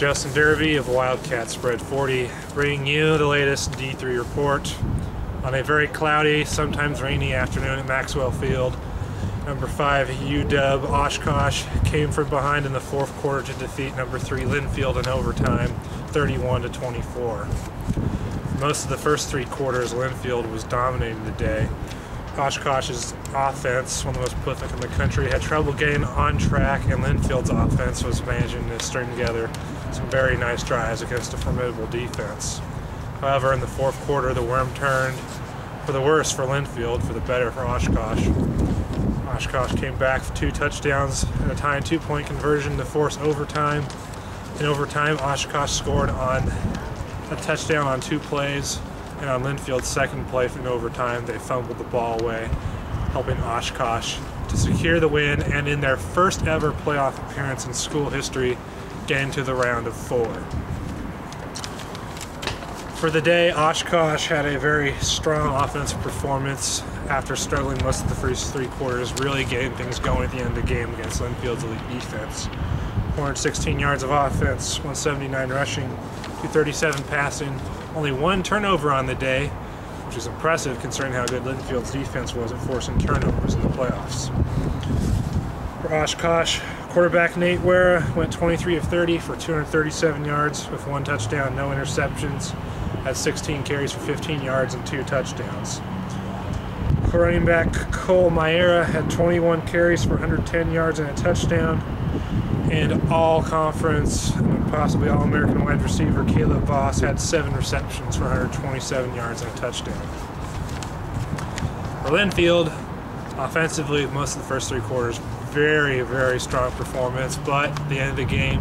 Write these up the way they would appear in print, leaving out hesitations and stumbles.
Justin Derby of Wildcat Spread 40, bringing you the latest D3 report on a very cloudy, sometimes rainy afternoon at Maxwell Field. Number 5 UW-Oshkosh came from behind in the fourth quarter to defeat number 3 Linfield in overtime, 31-24. For most of the first 3 quarters, Linfield was dominating the day. Oshkosh's offense, one of the most prolific in the country, had trouble getting on track, and Linfield's offense was managing to string together some very nice drives against a formidable defense. However, in the fourth quarter, the worm turned for the worse for Linfield, for the better for Oshkosh. Oshkosh came back for 2 touchdowns and a tying 2-point conversion to force overtime. In overtime, Oshkosh scored on a touchdown on 2 plays, and on Linfield's second play in overtime, they fumbled the ball away, helping Oshkosh to secure the win and, in their first ever playoff appearance in school history, get into the round of 4. For the day, Oshkosh had a very strong offensive performance after struggling most of the first 3 quarters, really getting things going at the end of the game against Linfield's elite defense. 416 yards of offense, 179 rushing, 237 passing, only 1 turnover on the day, which is impressive considering how good Linfield's defense was at forcing turnovers in the playoffs. For Oshkosh, quarterback Nate Wera went 23 of 30 for 237 yards with 1 touchdown, no interceptions, had 16 carries for 15 yards and 2 touchdowns. Running back Cole Maera had 21 carries for 110 yards and a touchdown, and all-conference and possibly all-American wide receiver Caleb Voss had 7 receptions for 127 yards and a touchdown. For Linfield, offensively, most of the first 3 quarters, very, very strong performance, but at the end of the game,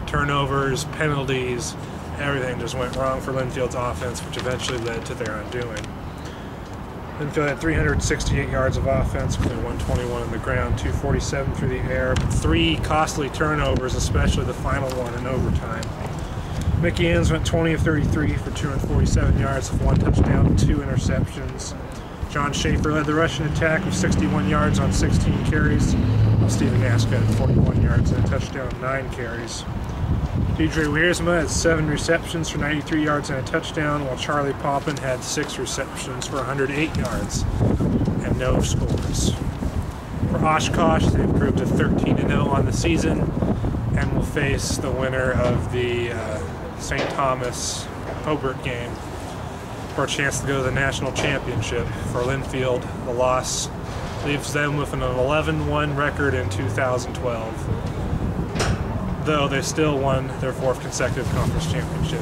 turnovers, penalties, everything just went wrong for Linfield's offense, which eventually led to their undoing. Linfield had 368 yards of offense, with 121 on the ground, 247 through the air, but 3 costly turnovers, especially the final one in overtime. Mickey Inns went 20 of 33 for 247 yards with 1 touchdown and 2 interceptions. John Schaefer led the rushing attack with 61 yards on 16 carries, while Steven Naska had 41 yards and a touchdown and 9 carries. Deidre Wiersma had 7 receptions for 93 yards and a touchdown, while Charlie Poppin had 6 receptions for 108 yards and no scores. For Oshkosh, they improved to 13-0 on the season and will face the winner of the St. Thomas Hobart game for a chance to go to the national championship. For Linfield, the loss leaves them with an 11-1 record in 2012. Though they still won their 4th consecutive conference championship.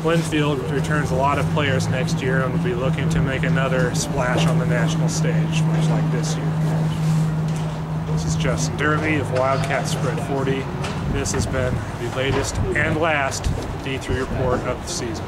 Linfield returns a lot of players next year and will be looking to make another splash on the national stage, much like this year. This is Justin Derby of Wildcat Spread 40. This has been the latest and last D3 report of the season.